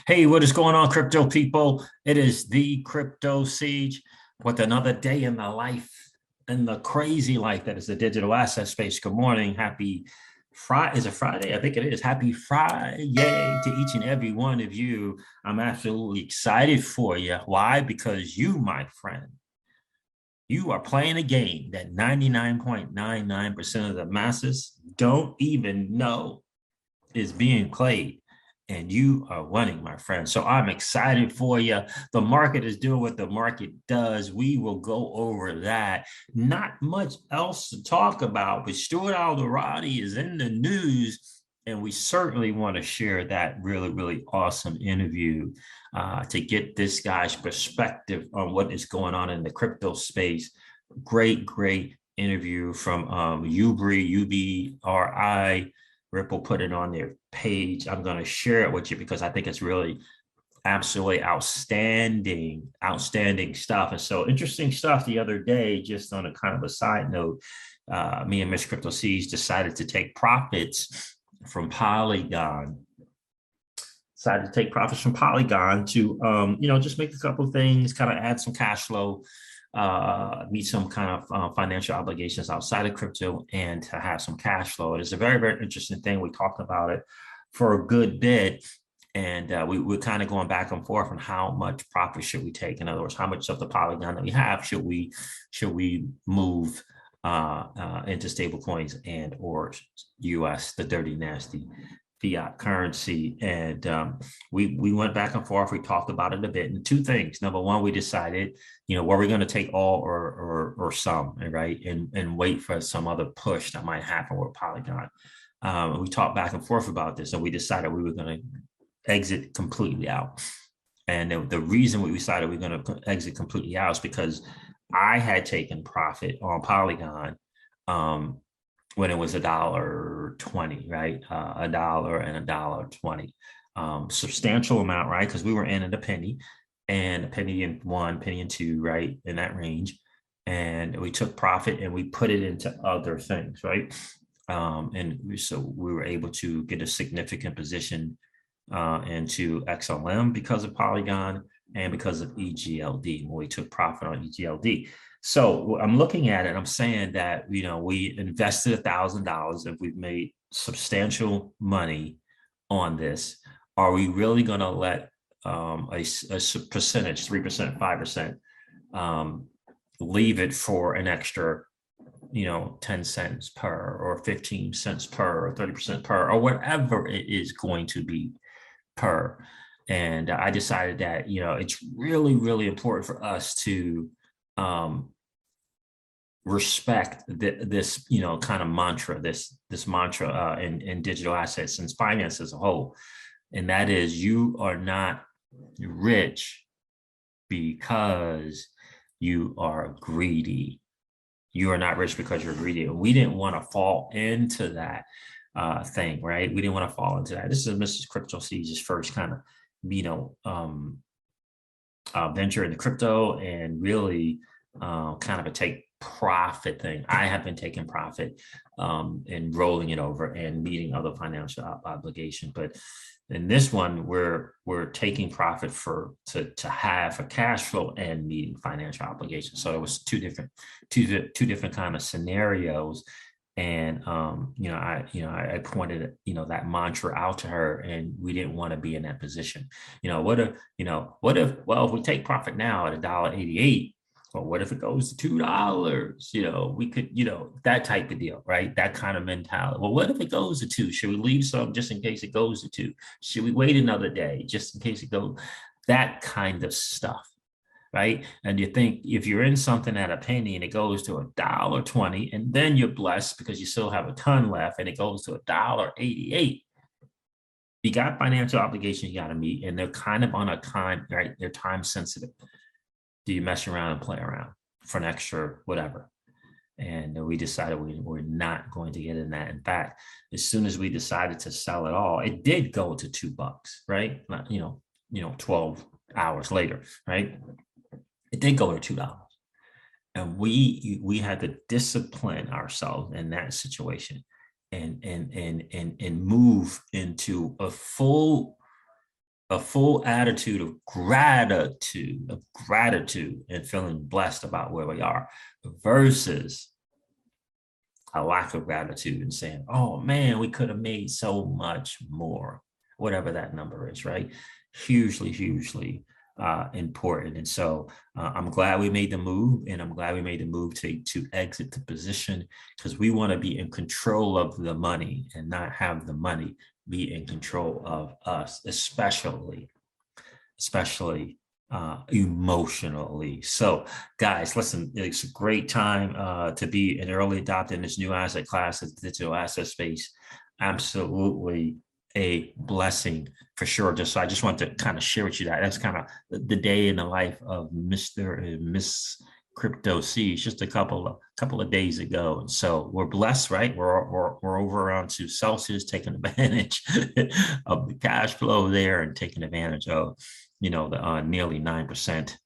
Hey, what is going on, crypto people? It is the Crypto Siege with another day in the life, in the crazy life that is the digital asset space. Good morning. Happy Friday. Is it Friday? I think it is. Happy Friday to each and every one of you. I'm absolutely excited for you. Why? Because you, my friend, you are playing a game that 99.99% of the masses don't even know is being played, and you are winning, my friend. So I'm excited for you. The market is doing what the market does. We will go over that. Not much else to talk about, but Stuart Alderoty is in the news, and we certainly want to share that really, really awesome interview to get this guy's perspective on what is going on in the crypto space. Great interview from UBRI. Ripple put it on their page. I'm going to share it with you because I think it's really absolutely outstanding stuff. And so interesting stuff the other day, just on a kind of a side note, me and Miss Crypto C's decided to take profits from Polygon. Decided to take profits from Polygon to, just make a couple of things, kind of add some cash flow, meet some kind of financial obligations outside of crypto, and to have some cash flow. It is a very interesting thing. We talked about it for a good bit, and we're kind of going back and forth on how much profit should we take. In other words, how much of the Polygon that we have should we move into stable coins and or US, the dirty nasty fiat currency. And we went back and forth. We talked about it a bit. And two things. Number one, we decided, were we going to take all or some, right? And wait for some other push that might happen with Polygon. We talked back and forth about this, and we decided we were going to exit completely out. And the reason we decided we were going to exit completely out is because I had taken profit on Polygon when it was $1.20, right? $1 and $1.20. Substantial amount, right? Because we were in at a penny and $1.01, $1.02, right? In that range. And we took profit and we put it into other things, right? So we were able to get a significant position into XLM because of Polygon and because of EGLD when we took profit on EGLD. So I'm looking at it, I'm saying that, we invested $1,000 and we've made substantial money on this. Are we really going to let a percentage, 3%, 5%, leave it for an extra, 10 cents per or 15 cents per or 30% per or whatever it is going to be per? And I decided that, it's really important for us to respect this, kind of mantra, this mantra in digital assets and finance as a whole. And that is, you are not rich because you are greedy. You are not rich because you're greedy. And we didn't want to fall into that thing, right? We didn't want to fall into that. This is Mrs. Crypto C's first kind of, venture into crypto, and really kind of a take profit thing. I have been taking profit and rolling it over and meeting other financial obligation. But in this one, we're taking profit to have a cash flow and meeting financial obligations. So it was two different kind of scenarios. And I pointed that mantra out to her, and we didn't want to be in that position. What if we take profit now at $1.88? Well, what if it goes to $2? We could, that type of deal, right? That kind of mentality. Well, what if it goes to 2? Should we leave some just in case it goes to 2? Should we wait another day just in case it goes? That kind of stuff, right? And you think if you're in something at a penny and it goes to $1.20, and then you're blessed because you still have a ton left and it goes to $1.88, you got financial obligations you got to meet, and they're kind of on a time, right? They're time sensitive. Do you mess around and play around for an extra whatever? And we decided we're not going to get in that. In fact, as soon as we decided to sell it all, it did go to $2, right? 12 hours later, right? It did go to $2. And we had to discipline ourselves in that situation and move into a full a full attitude of gratitude and feeling blessed about where we are versus a lack of gratitude and saying, oh man, we could have made so much more, whatever that number is, right? Hugely important. And so I'm glad we made the move, and I'm glad we made the move to exit the position, because we want to be in control of the money and not have the money be in control of us, especially emotionally. So guys, listen, it's a great time to be an early adopter in this new asset class, the digital asset space. Absolutely a blessing for sure. So I just want to kind of share with you that's kind of the day in the life of Mr. and Miss Crypto Seeds just a couple of days ago. And so we're blessed, right? We're over onto Celsius, taking advantage of the cash flow there and taking advantage of the nearly 9%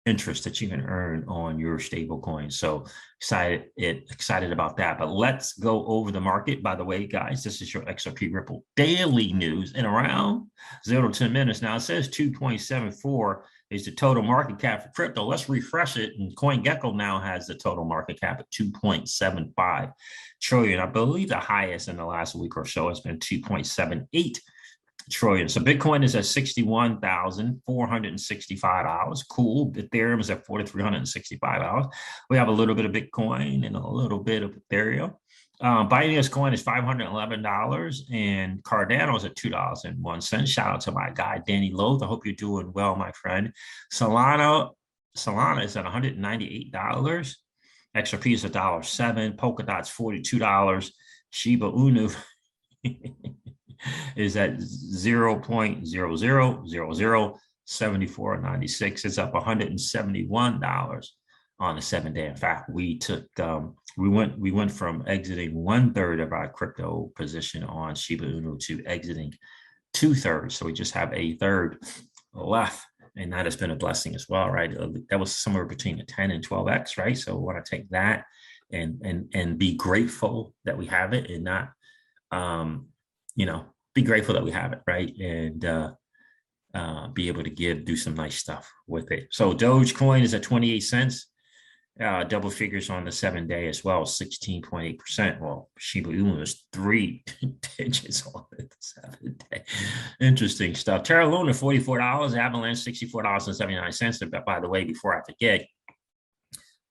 interest that you can earn on your stable coin. So excited about that. But let's go over the market. By the way, guys, this is your XRP Ripple daily news in around 0 to 10 minutes. Now it says 2.74 is the total market cap for crypto. Let's refresh it. And CoinGecko now has the total market cap at 2.75 trillion. I believe the highest in the last week or so has been 2.78 trillion. So Bitcoin is at $61,465. Cool. Ethereum is at $4,365. We have a little bit of Bitcoin and a little bit of Ethereum. Binance coin is $511, and Cardano is at $2.01. Shout out to my guy Danny Loth. I hope you're doing well, my friend. Solana is at $198. XRP is $1.07. Polkadot's $42. Shiba Inu is at 0.00007496. It's up $171 on the 7-day. In fact, we went from exiting 1/3 of our crypto position on Shiba Inu to exiting 2/3. So we just have 1/3 left. And that has been a blessing as well, right? That was somewhere between a 10 and 12x, right? So we want to take that and be grateful that we have it, and not be grateful that we have it, right? And be able to do some nice stuff with it. So Dogecoin is at 28 cents, double figures on the 7-day as well, 16.8%. Well, Shiba Inu is 3 digits on the 7-day. Interesting stuff. Terra Luna, $44. Avalanche, $64.79. By the way, before I forget,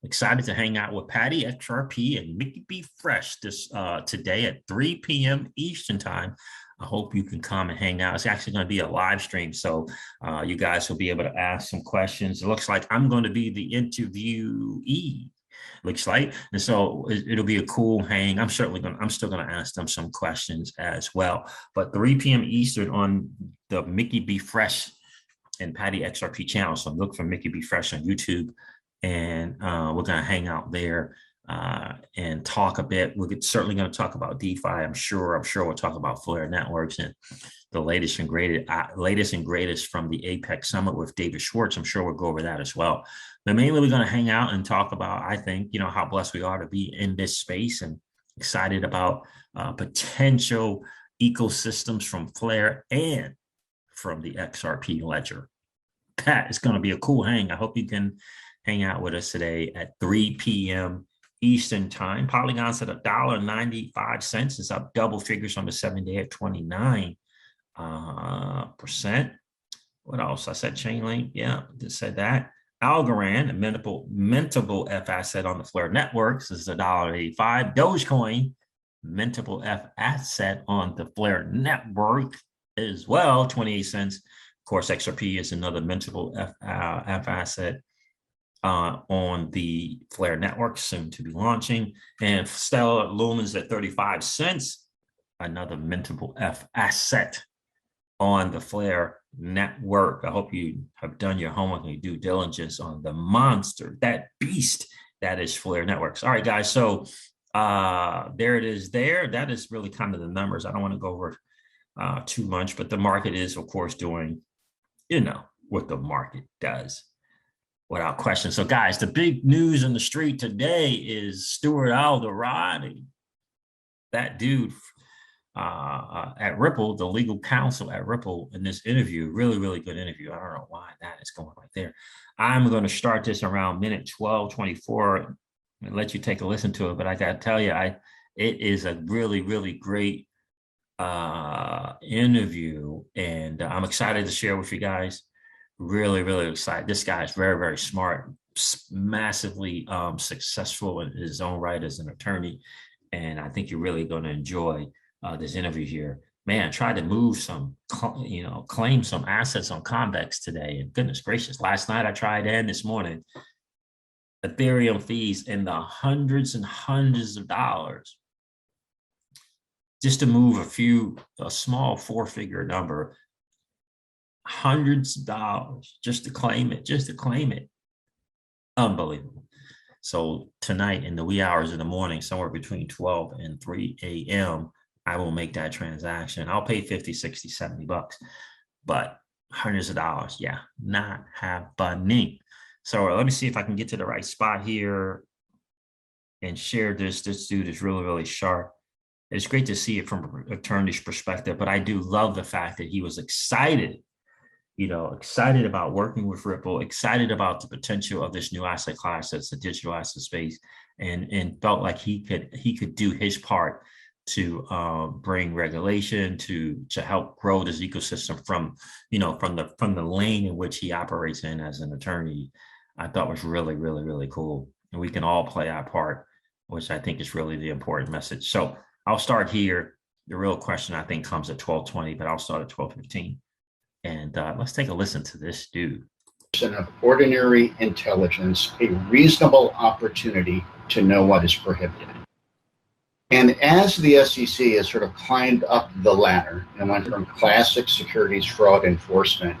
excited to hang out with Patty, XRP, and Mickey B. Fresh today at 3 p.m. Eastern time. I hope you can come and hang out. It's actually going to be a live stream, so you guys will be able to ask some questions. It looks like I'm going to be the interviewee, looks like, and so it'll be a cool hang. I'm still going to ask them some questions as well. But 3 p.m. Eastern on the Mickey B. Fresh and Patty XRP channel. So look for Mickey B. Fresh on YouTube. And we're going to hang out there and talk a bit. We're certainly going to talk about DeFi. I'm sure we'll talk about Flare Networks and the latest and greatest from the Apex Summit with David Schwartz. I'm sure we'll go over that as well. But mainly we're going to hang out and talk about, I think, how blessed we are to be in this space, and excited about potential ecosystems from Flare and from the XRP ledger. Pat, it's going to be a cool hang. I hope you can hang out with us today at 3 p.m. Eastern time. Polygon's at $1.95. It's up double figures on the 7-day at 29%. What else? I said Chainlink. Yeah, just said that. Algorand, a mintable F asset on the Flare Networks, is $1.85. Dogecoin, mintable F asset on the Flare Network as well, 28 cents. Of course, XRP is another mintable F asset on the Flare Network, soon to be launching. And Stellar Lumens at 35 cents, another mintable F asset on the Flare Network. I hope you have done your homework and your due diligence on the monster, that beast that is Flare Networks. All right, guys. So there it is there. That is really kind of the numbers. I don't want to go over too much, but the market is, of course, doing, what the market does, without question. So, guys, the big news in the street today is Stuart Alderoty. That dude at Ripple, the legal counsel at Ripple, in this interview. Really, really good interview. I don't know why that is going right there. I'm going to start this around minute 12:24 and let you take a listen to it. But I got to tell you, it is a really, really great interview, and I'm excited to share with you guys. Really, really excited. This guy is very, very smart, massively successful in his own right as an attorney, and I think you're really going to enjoy this interview here. Man, tried to move some, claim some assets on Convex today, and goodness gracious, last night I tried, and this morning, Ethereum fees in the hundreds and hundreds of dollars just to move a small four-figure number, hundreds of dollars just to claim it. Unbelievable. So tonight in the wee hours of the morning, somewhere between 12 and 3 a.m., I will make that transaction. I'll pay 50, 60, 70 bucks, but hundreds of dollars. Yeah, not happening. So let me see if I can get to the right spot here and share this. This dude is really, really sharp. It's great to see it from an attorney's perspective, but I do love the fact that he was excited about working with Ripple, excited about the potential of this new asset class that's the digital asset space, and felt like he could do his part to bring regulation to help grow this ecosystem from the lane in which he operates in as an attorney. I thought was really, really, really cool, and we can all play our part, which I think is really the important message. So I'll start here. The real question I think comes at 12:20, but I'll start at 12:15. And let's take a listen to this dude. Of ordinary intelligence, a reasonable opportunity to know what is prohibited. And as the SEC has sort of climbed up the ladder and went from classic securities fraud enforcement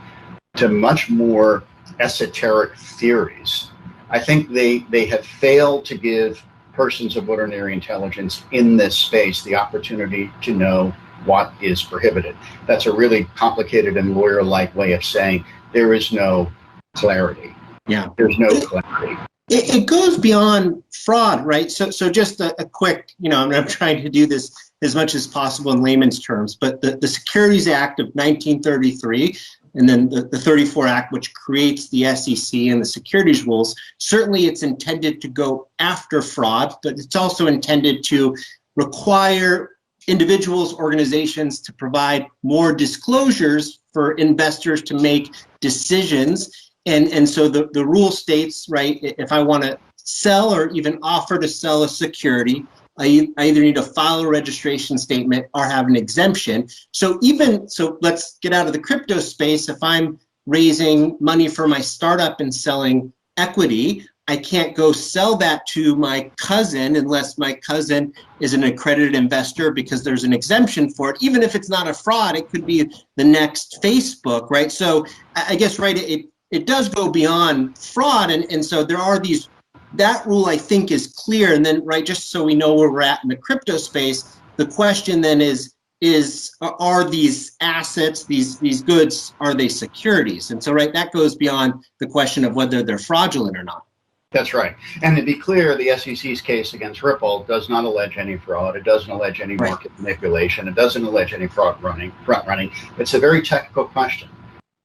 to much more esoteric theories, I think they have failed to give persons of ordinary intelligence in this space the opportunity to know what is prohibited. That's a really complicated and lawyer-like way of saying there is no clarity. Yeah. There's no clarity. It goes beyond fraud, right? So just a quick, I'm trying to do this as much as possible in layman's terms, but the Securities Act of 1933 and then the 34 Act, which creates the SEC and the securities rules, certainly it's intended to go after fraud, but it's also intended to require individuals, organizations to provide more disclosures for investors to make decisions. And so the rule states, right, if I want to sell or even offer to sell a security, I either need to file a registration statement or have an exemption. So let's get out of the crypto space. If I'm raising money for my startup and selling equity, I can't go sell that to my cousin unless my cousin is an accredited investor because there's an exemption for it. Even if it's not a fraud, it could be the next Facebook, right? So I guess, right, it does go beyond fraud. And so there are these, that rule I think is clear. And then, right, just so we know where we're at in the crypto space, the question then is are these assets, these goods, are they securities? And so, right, that goes beyond the question of whether they're fraudulent or not. That's right. And to be clear, the SEC's case against Ripple does not allege any fraud. It doesn't allege any market manipulation. It doesn't allege any front running. It's a very technical question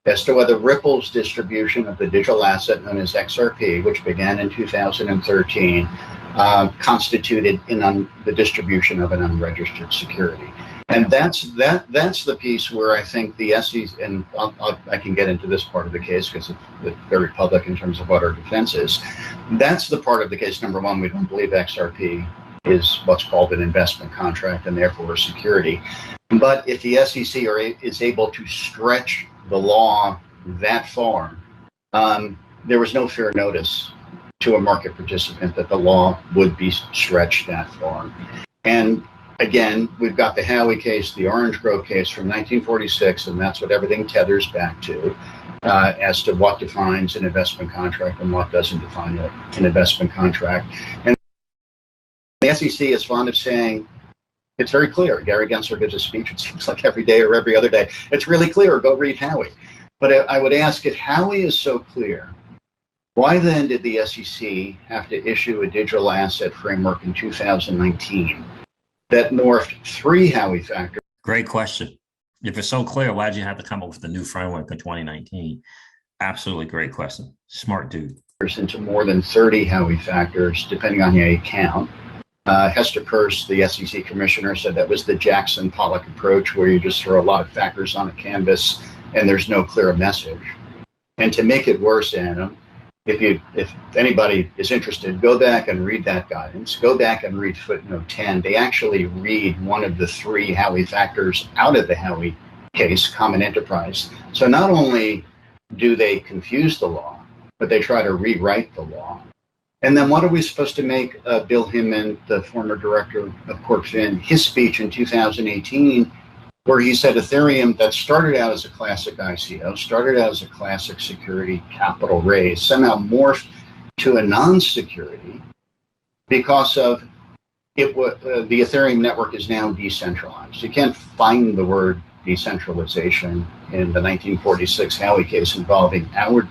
as to whether Ripple's distribution of the digital asset known as XRP, which began in 2013, constituted the distribution of an unregistered security. And that's the piece where I think the SEC, and I can get into this part of the case because it's very public in terms of what our defense is. That's the part of the case. Number one, we don't believe XRP is what's called an investment contract and therefore a security. But if the SEC is able to stretch the law that far, there was no fair notice to a market participant that the law would be stretched that far. And again, we've got the Howey case, the Orange Grove case from 1946, and that's what everything tethers back to as to what defines an investment contract and what doesn't define an investment contract. And the SEC is fond of saying, it's very clear. Gary Gensler gives a speech, it seems like every day or every other day. It's really clear. Go read Howey. But I would ask, if Howey is so clear, why then did the SEC have to issue a digital asset framework in 2019 that morphed 3 Howey factors. Great question. If it's so clear, why'd you have to come up with a new framework in 2019? Absolutely great question. Smart dude. Into more than 30 Howey factors, depending on how you count. Hester Peirce, the SEC commissioner, said that was the Jackson-Pollock approach, where you just throw a lot of factors on a canvas and there's no clear message. And to make it worse, Adam, if anybody is interested, go back and read that guidance. Go back and read footnote 10. They actually read one of the 3 Howey factors out of the Howey case, common enterprise. So not only do they confuse the law, but they try to rewrite the law. And then what are we supposed to make Bill Hinman, the former director of CorpFin, his speech in 2018, where he said Ethereum, that started out as a classic ICO, started out as a classic security capital raise, somehow morphed to a non-security because of it. The Ethereum network is now decentralized. You can't find the word decentralization in the 1946 Howey case involving Howard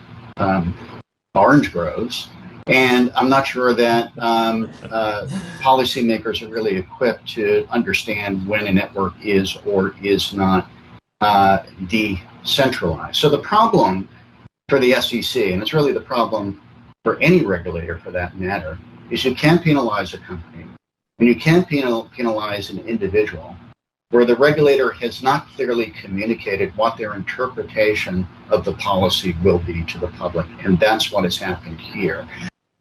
orange groves. And I'm not sure that policymakers are really equipped to understand when a network is or is not decentralized. So the problem for the SEC, and it's really the problem for any regulator for that matter, is you can't penalize a company and you can't penalize an individual where the regulator has not clearly communicated what their interpretation of the policy will be to the public. And that's what has happened here.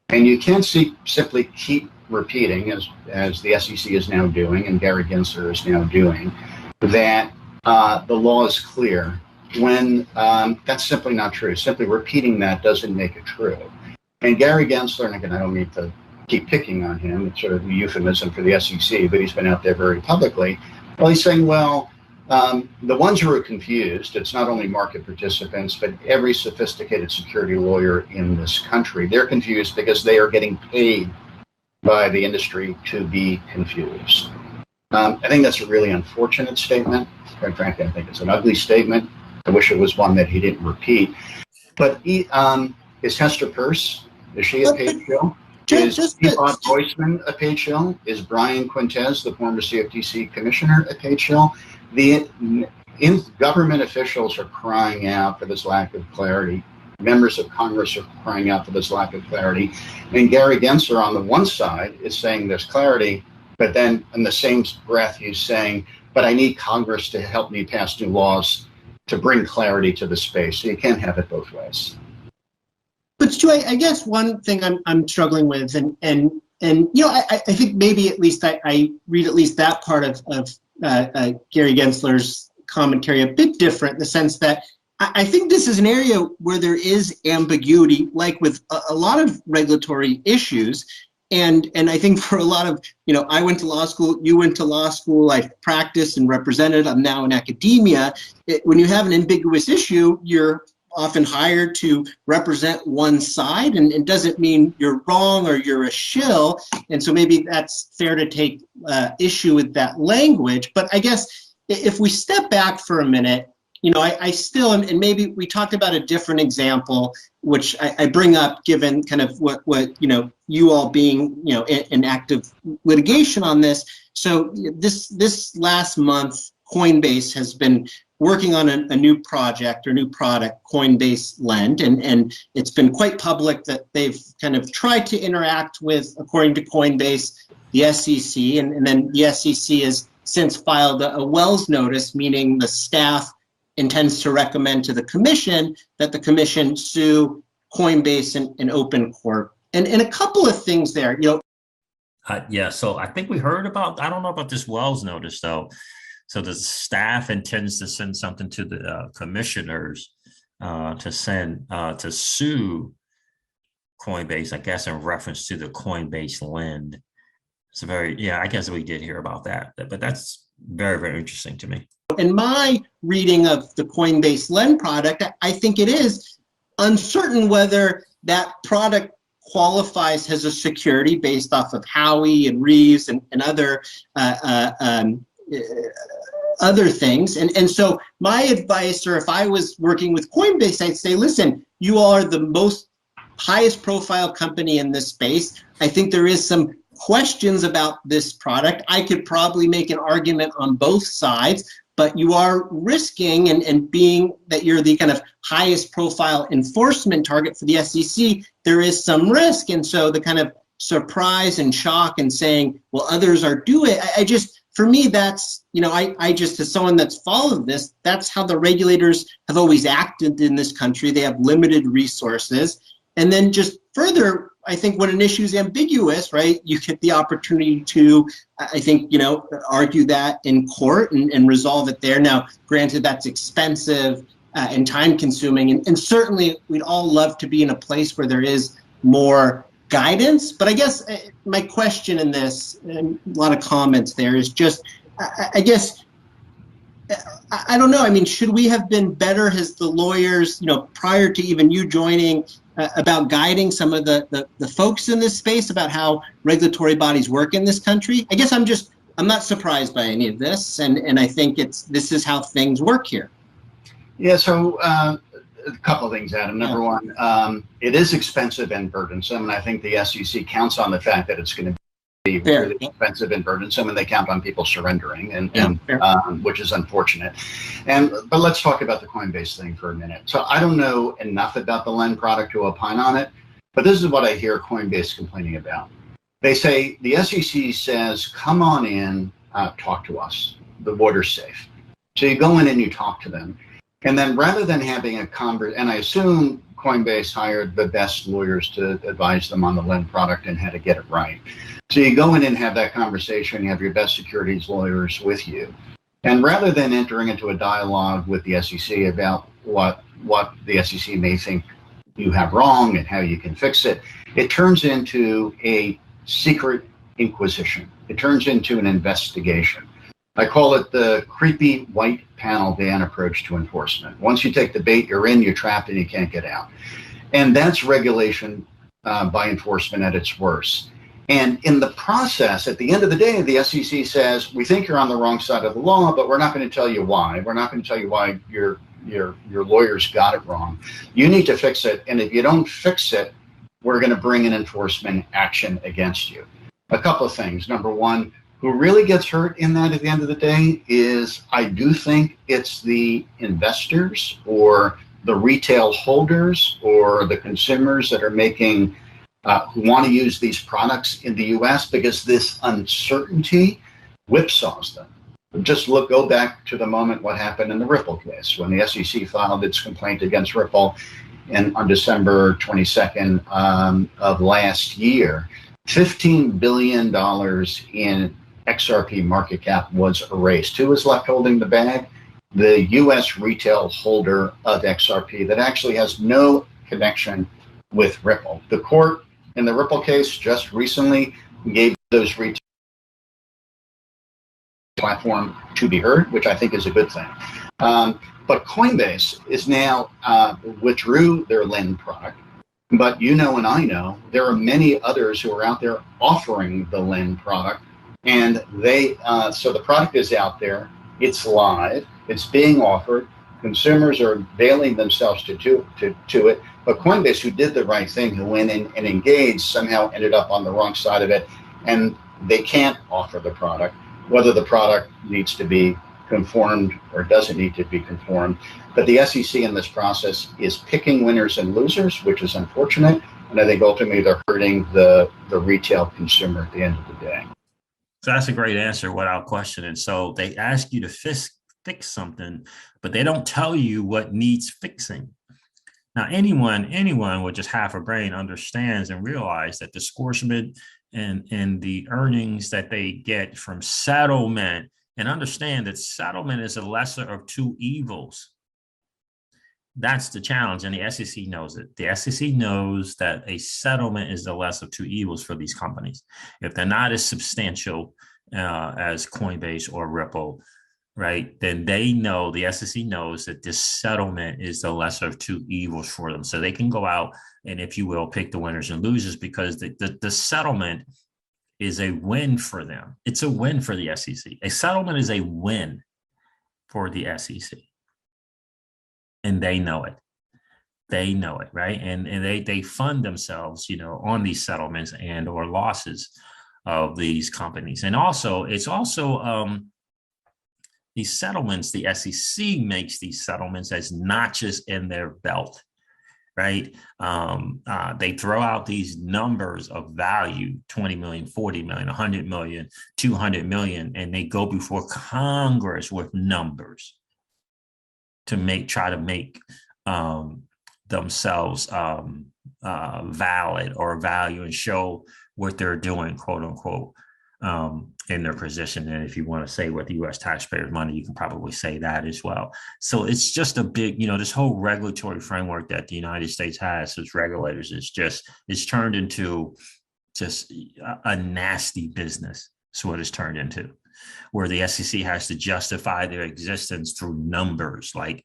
And you can't simply keep repeating, as the SEC is now doing and Gary Gensler is now doing, that the law is clear when that's simply not true. Simply repeating that doesn't make it true. And Gary Gensler, and again, I don't mean to keep picking on him, it's sort of a euphemism for the SEC, but he's been out there very publicly. Well, he's saying, well, the ones who are confused, it's not only market participants, but every sophisticated security lawyer in this country. They're confused because they are getting paid by the industry to be confused. I think that's a really unfortunate statement. Quite frankly, I think it's an ugly statement. I wish it was one that he didn't repeat. But is Hester Peirce, is she a paid shill? Is Bob Roisman a paid shill? Is Brian Quintez, the former CFTC commissioner, a paid shill? Government officials are crying out for this lack of clarity. Members of Congress are crying out for this lack of clarity. And Gary Gensler on the one side is saying there's clarity, but then in the same breath he's saying, but I need Congress to help me pass new laws to bring clarity to the space. So you can't have it both ways. But Stu, I guess one thing I'm struggling with, and you know, I think maybe at least I read at least that part of Gary Gensler's commentary a bit different in the sense that I think this is an area where there is ambiguity, like with a lot of regulatory issues. And I think for a lot of, you know, I went to law school, you went to law school, I practiced and represented, I'm now in academia. When you have an ambiguous issue, you're often hired to represent one side, and it doesn't mean you're wrong or you're a shill. And so maybe that's fair to take issue with that language. But I guess if we step back for a minute, you know, I still, and maybe we talked about a different example, which I bring up given kind of what you know, you all being, you know, in active litigation on this. So this last month, Coinbase has been working on a new project or new product, Coinbase Lend, and it's been quite public that they've kind of tried to interact with, according to Coinbase, the SEC, and then the SEC has since filed a Wells notice, meaning the staff intends to recommend to the commission that the commission sue Coinbase and Open Court. And a couple of things there, you know. Yeah, so I think we heard about, I don't know about this Wells notice though. So the staff intends to send something to the commissioners to sue Coinbase, I guess, in reference to the Coinbase Lend. It's I guess we did hear about that, but that's very, very interesting to me. In my reading of the Coinbase Lend product, I think it is uncertain whether that product qualifies as a security based off of Howey and Reeves and other things. And so my advice, or if I was working with Coinbase, I'd say, listen, you are the most highest profile company in this space. I think there is some questions about this product. I could probably make an argument on both sides, but you are risking, and being that you're the kind of highest profile enforcement target for the SEC, there is some risk. And so the kind of surprise and shock and saying, well, others are doing it, I just, for me, that's, I just, as someone that's followed this, that's how the regulators have always acted in this country. They have limited resources. And then just further, I think when an issue is ambiguous, right, you get the opportunity to, I think, argue that in court and resolve it there. Now, granted, that's expensive and time consuming. And certainly we'd all love to be in a place where there is more guidance. But I guess my question in this, and a lot of comments there, is just, I guess, I don't know. I mean, should we have been better as the lawyers, prior to even you joining, about guiding some of the folks in this space about how regulatory bodies work in this country? I guess I'm not surprised by any of this, and I think this is how things work here. Yeah, so a couple of things, Adam. Number one, it is expensive and burdensome, and I think the SEC counts on the fact that it's going to be really expensive and burdensome, and they count on people surrendering, and which is unfortunate. But let's talk about the Coinbase thing for a minute. So I don't know enough about the Lend product to opine on it, but this is what I hear Coinbase complaining about. They say the SEC says, come on in, talk to us. The water's safe. So you go in and you talk to them. And then rather than having a conversation, and I assume Coinbase hired the best lawyers to advise them on the Lend product and how to get it right. So you go in and have that conversation, you have your best securities lawyers with you. And rather than entering into a dialogue with the SEC about what the SEC may think you have wrong and how you can fix it, it turns into a secret inquisition. It turns into an investigation. I call it the creepy white panel van approach to enforcement. Once you take the bait, you're in, you're trapped, and you can't get out. And that's regulation by enforcement at its worst. And in the process, at the end of the day, the SEC says, we think you're on the wrong side of the law, but we're not going to tell you why. We're not going to tell you why your lawyers got it wrong. You need to fix it. And if you don't fix it, we're going to bring an enforcement action against you. A couple of things. Number one, who really gets hurt in that at the end of the day is, I do think it's the investors or the retail holders or the consumers that are making who want to use these products in the U.S. because this uncertainty whipsaws them. Just go back to the moment what happened in the Ripple case when the SEC filed its complaint against Ripple on December 22nd of last year. $15 billion in XRP market cap was erased. Who was left holding the bag? The U.S. retail holder of XRP that actually has no connection with Ripple. The court in the Ripple case just recently gave those retail platform to be heard, which I think is a good thing. But Coinbase is now withdrew their Lend product. But and I know there are many others who are out there offering the Lend product. And so the product is out there, it's live, it's being offered, consumers are availing themselves to it, but Coinbase, who did the right thing, who went in and engaged, somehow ended up on the wrong side of it, and they can't offer the product, whether the product needs to be conformed or doesn't need to be conformed. But the SEC in this process is picking winners and losers, which is unfortunate, and I think ultimately they're hurting the retail consumer at the end of the day. So that's a great answer without question. And so they ask you to fix something, but they don't tell you what needs fixing. Now, anyone with just half a brain understands and realize that disgorgement and the earnings that they get from settlement, and understand that settlement is a lesser of two evils. That's the challenge, and the SEC knows it. The SEC knows that a settlement is the less of two evils for these companies. If they're not as substantial as Coinbase or Ripple, right, then the SEC knows that this settlement is the lesser of two evils for them. So they can go out and, if you will, pick the winners and losers, because the settlement is a win for them. It's a win for the SEC. A settlement is a win for the SEC. And they know it. They know it, right? And they fund themselves, on these settlements and or losses. of these companies. And also, it's also these settlements, the SEC makes these settlements as notches in their belt, right? They throw out these numbers of value, 20 million, 40 million, 100 million, 200 million, and they go before Congress with numbers to try to make themselves valid or value and show what they're doing, quote unquote, in their position. And if you want to say what the U.S. taxpayers' money, you can probably say that as well. So it's just a big, this whole regulatory framework that the United States has as regulators it's turned into just a nasty business. That's what it's turned into, where the SEC has to justify their existence through numbers, like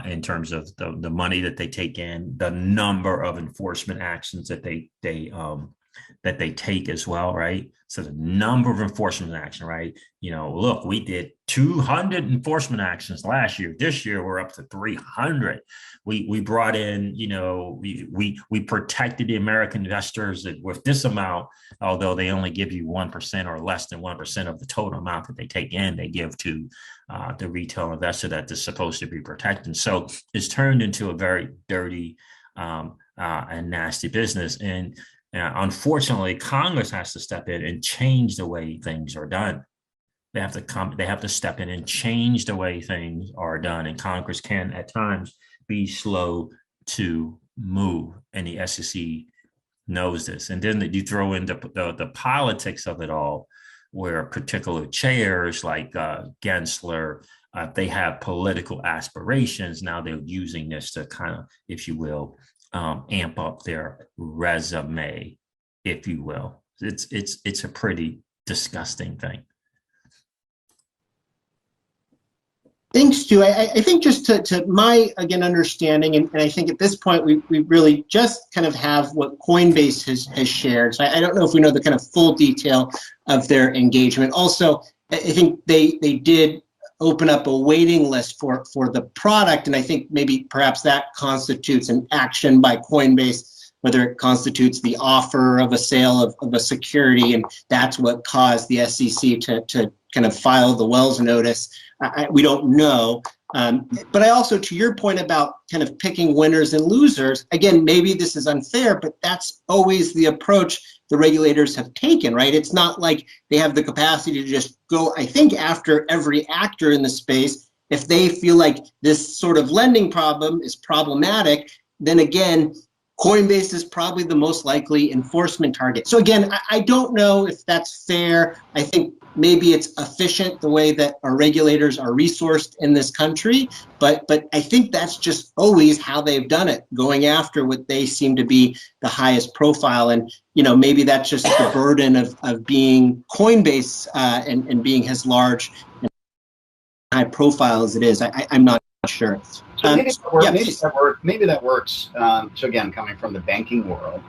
in terms of the money that they take in, the number of enforcement actions that they take as well, right? So the number of enforcement action, right? Look, we did 200 enforcement actions last year. This year, we're up to 300. We brought in, we protected the American investors with this amount, although they only give you 1% or less than 1% of the total amount that they take in, they give to the retail investor that is supposed to be protected. So it's turned into a very dirty and nasty business. And unfortunately, Congress has to step in and change the way things are done. They have to step in and change the way things are done. And Congress can at times be slow to move. And the SEC knows this. And then you throw in the politics of it all, where particular chairs like Gensler, they have political aspirations. Now they're using this to kind of, if you will, amp up their resume, if you will. It's a pretty disgusting thing. Thanks, Stu. I think just to my, again, understanding, and I think at this point we really just kind of have what Coinbase has shared. So I don't know if we know the kind of full detail of their engagement. Also, I think they did open up a waiting list for the product, and I think maybe perhaps that constitutes an action by Coinbase, whether it constitutes the offer of a sale of a security, and that's what caused the SEC to kind of file the Wells notice. We don't know. But I also, to your point about kind of picking winners and losers, again, maybe this is unfair, but that's always the approach the regulators have taken, right? It's not like they have the capacity to just go, I think, after every actor in the space. If they feel like this sort of lending problem is problematic, then again, Coinbase is probably the most likely enforcement target. So again, I don't know if that's fair. I think maybe it's efficient the way that our regulators are resourced in this country, but I think that's just always how they've done it, going after what they seem to be the highest profile. And maybe that's just the burden of being Coinbase and being as large and high profile as it is. I'm not sure. So maybe that works. So again, coming from the banking world,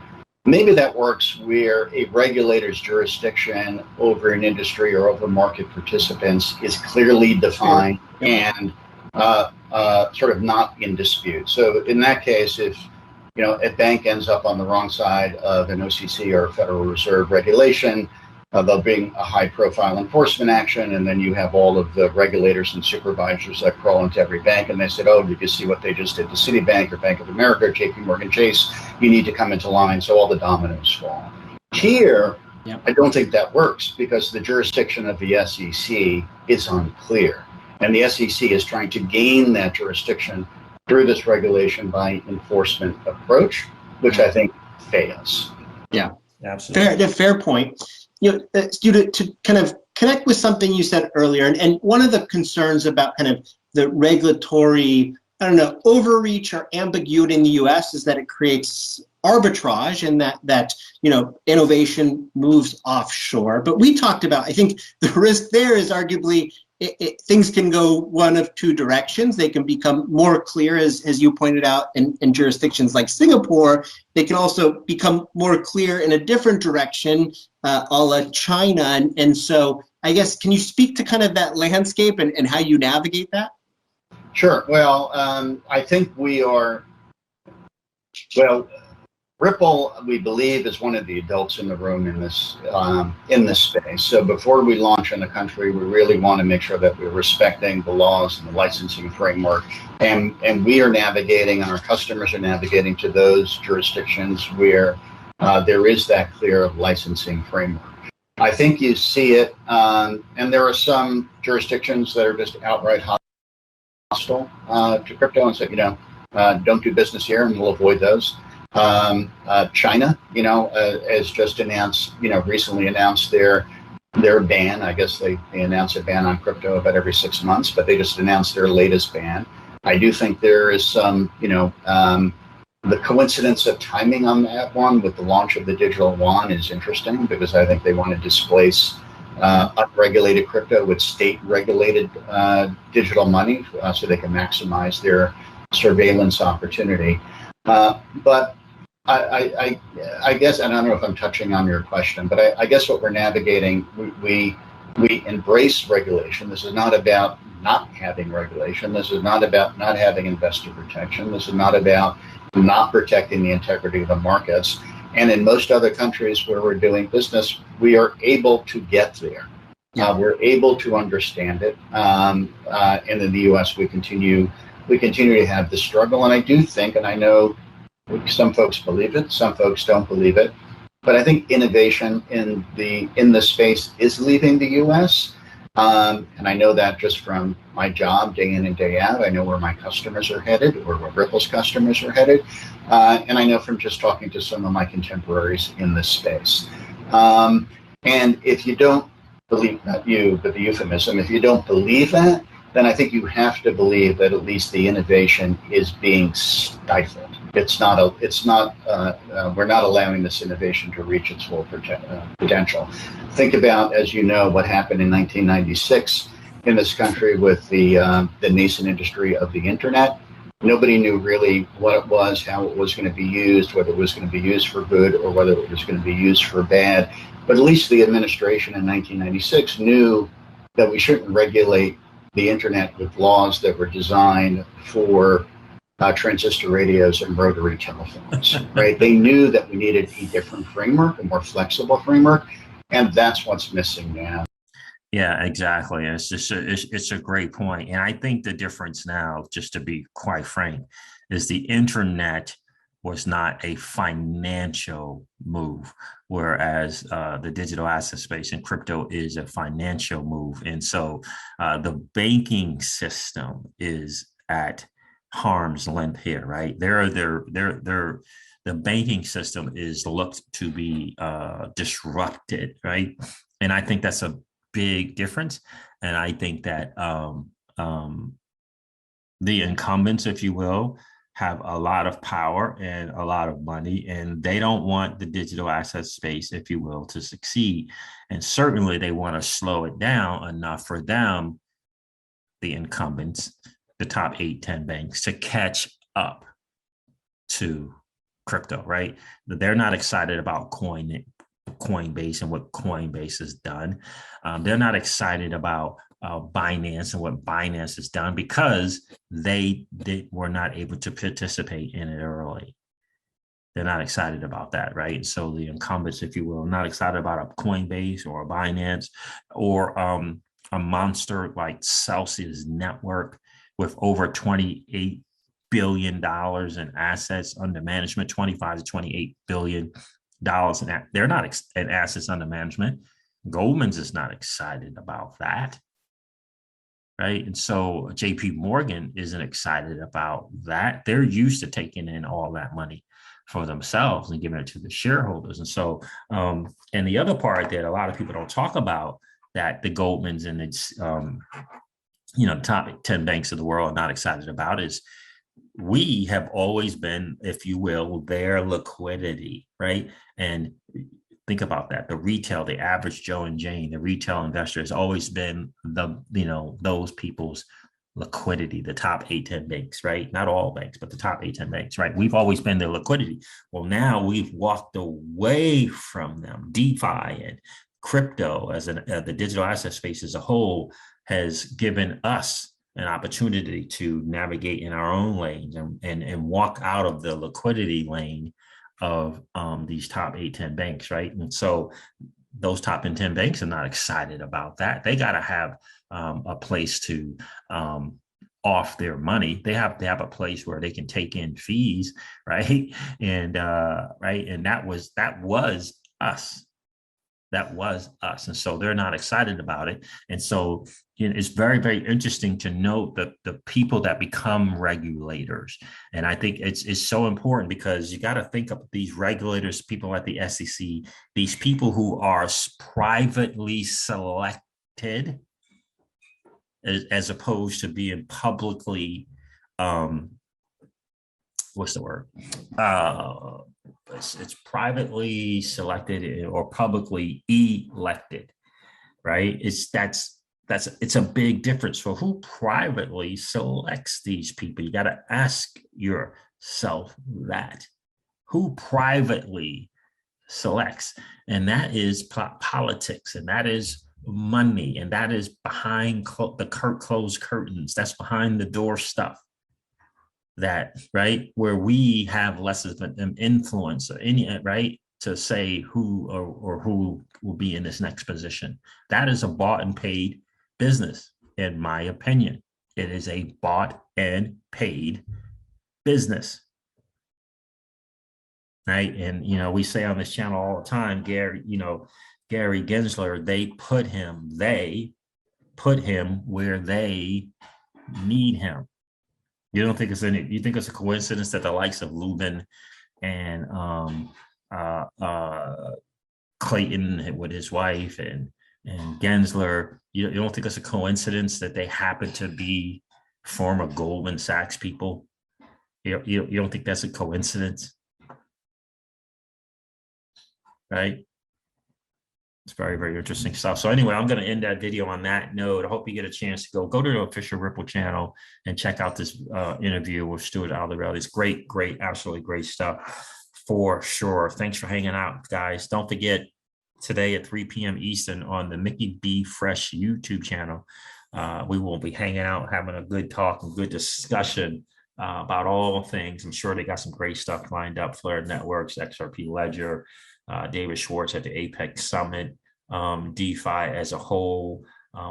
maybe that works where a regulator's jurisdiction over an industry or over market participants is clearly defined and sort of not in dispute. So in that case, if a bank ends up on the wrong side of an OCC or Federal Reserve regulation, there'll be a high-profile enforcement action, and then you have all of the regulators and supervisors that crawl into every bank, and they said, "Oh, did you see what they just did to Citibank or Bank of America or J.P. Morgan Chase? You need to come into line." So all the dominoes fall. Here, I don't think that works because the jurisdiction of the SEC is unclear, and the SEC is trying to gain that jurisdiction through this regulation by enforcement approach, which I think fails. Yeah, absolutely. Fair point. Stu, to kind of connect with something you said earlier, and one of the concerns about kind of the regulatory, overreach or ambiguity in the U.S. is that it creates arbitrage and that innovation moves offshore. But we talked about, I think the risk there is arguably things can go one of two directions. They can become more clear, as you pointed out, in jurisdictions like Singapore. They can also become more clear in a different direction, a la China. And so I guess, can you speak to kind of that landscape and how you navigate that? Sure. Well, I think we are, Ripple, we believe, is one of the adults in the room in this space. So before we launch in the country, we really want to make sure that we're respecting the laws and the licensing framework, and we are navigating, and our customers are navigating to those jurisdictions where there is that clear licensing framework. I think you see it, and there are some jurisdictions that are just outright hostile to crypto and say, don't do business here, and we'll avoid those. China, has just announced, recently announced their ban. I guess they announce a ban on crypto about every 6 months, but they just announced their latest ban. I do think there is some, the coincidence of timing on that one with the launch of the digital yuan is interesting, because I think they want to displace unregulated crypto with state-regulated digital money, so they can maximize their surveillance opportunity. But I guess, and I don't know if I'm touching on your question, but I guess what we're navigating, we embrace regulation. This is not about not having regulation. This is not about not having investor protection. This is not about not protecting the integrity of the markets. And in most other countries where we're doing business, we are able to get there. We're able to understand it. And in the U.S., we continue to have this struggle. And I do think, and I know some folks believe it, some folks don't believe it, but I think innovation in the space is leaving the U.S. And I know that just from my job, day in and day out. I know where my customers are headed, or where Ripple's customers are headed, and I know from just talking to some of my contemporaries in this space. And if you don't believe, not you, but the euphemism, if you don't believe that, then I think you have to believe that at least the innovation is being stifled. We're not allowing this innovation to reach its full potential. Think about, as you know, what happened in 1996 in this country with the nascent industry of the internet. Nobody knew really what it was, how it was going to be used, whether it was going to be used for good or whether it was going to be used for bad. But at least the administration in 1996 knew that we shouldn't regulate the internet with laws that were designed for transistor radios and rotary telephones, right? They knew that we needed a different framework, a more flexible framework, and that's what's missing now. Yeah, exactly. And it's a great point. And I think the difference now, just to be quite frank, is the internet was not a financial move, whereas the digital asset space and crypto is a financial move. And so the banking system is at harm's length here, right? The banking system is looked to be disrupted, right? And I think that's a big difference. And I think that the incumbents, if you will, have a lot of power and a lot of money, and they don't want the digital asset space, if you will, to succeed. And certainly they want to slow it down enough for them, the incumbents, the top 8-10 banks, to catch up to crypto, right? They're not excited about Coinbase and what Coinbase has done. They're not excited about Binance and what Binance has done, because they were not able to participate in it early. They're not excited about that, right? So the incumbents, if you will, not excited about a Coinbase or a Binance or a monster like Celsius Network with over $28 billion in assets under management, 25 to $28 billion. And they're not in assets under management. Goldman's is not excited about that, right? And so JP Morgan isn't excited about that. They're used to taking in all that money for themselves and giving it to the shareholders. And so, and the other part that a lot of people don't talk about, that the Goldman's and its, top 10 banks of the world are not excited about, is we have always been, if you will, their liquidity, right? And think about that. The average Joe and Jane, the retail investor has always been those people's liquidity, the top 8-10 banks, right? Not all banks, but the top 8-10 banks, right? We've always been their liquidity. Well, now we've walked away from them. DeFi and crypto, as the digital asset space as a whole, has given us an opportunity to navigate in our own lanes and walk out of the liquidity lane of these top 8, 10 banks, right? And so those top 10 banks are not excited about that. They got to have a place to off their money. They have to have a place where they can take in fees, right? And right, and that was us. That was us. And so they're not excited about it. And so it's very, very interesting to note the people that become regulators. And I think it's so important, because you got to think of these regulators, people at the SEC, these people who are privately selected, as opposed to being publicly, what's the word? It's privately selected or publicly elected, right? It's a big difference. So who privately selects these people? You got to ask yourself that. Who privately selects? And that is politics, and that is money, and that is behind the closed curtains. That's behind the door stuff. That, right, where we have less of an influence or any, right, to say who or who will be in this next position. That is a bought and paid business, in my opinion. It is a bought and paid business, right? And we say on this channel all the time, Gary Gensler, they put him where they need him. You don't think you think it's a coincidence that the likes of Lubin and Clayton with his wife and Gensler, you don't think it's a coincidence that they happen to be former Goldman Sachs people? You don't think that's a coincidence? Right? It's very, very interesting stuff. So anyway, I'm going to end that video on that note. I hope you get a chance to go to the official Ripple channel and check out this interview with Stuart Alderoty. It's great, absolutely great stuff for sure. Thanks for hanging out, guys. Don't forget, today at 3 p.m. Eastern on the Mickey B. Fresh YouTube channel, we will be hanging out, having a good talk and good discussion about all things. I'm sure they got some great stuff lined up. Flare Networks, XRP Ledger, David Schwartz at the Apex Summit, DeFi as a whole.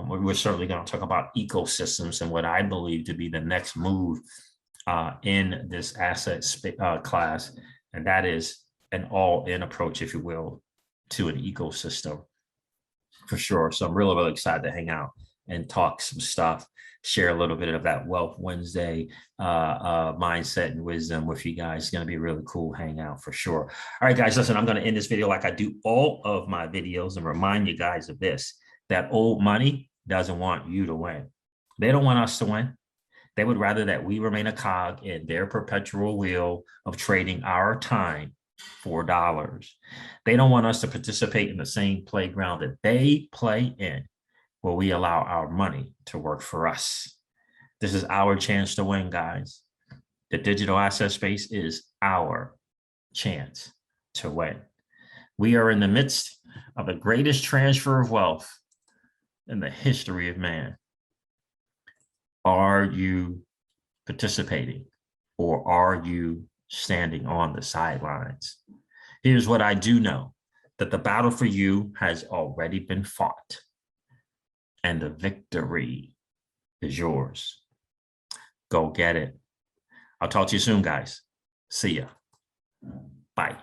We're certainly going to talk about ecosystems and what I believe to be the next move in this asset class, and that is an all-in approach, if you will, to an ecosystem for sure. So I'm really, really excited to hang out and talk some stuff, share a little bit of that Wealth Wednesday mindset and wisdom with you guys. It's going to be a really cool hangout for sure. All right, guys, listen, I'm going to end this video like I do all of my videos and remind you guys of this, that old money doesn't want you to win. They don't want us to win. They would rather that we remain a cog in their perpetual wheel of trading our time for dollars. They don't want us to participate in the same playground that they play in, where we allow our money to work for us. This is our chance to win, guys. The digital asset space is our chance to win. We are in the midst of the greatest transfer of wealth in the history of man. Are you participating, or are you standing on the sidelines? Here's what I do know, that the battle for you has already been fought, and the victory is yours. Go get it. I'll talk to you soon, guys. See ya. Bye.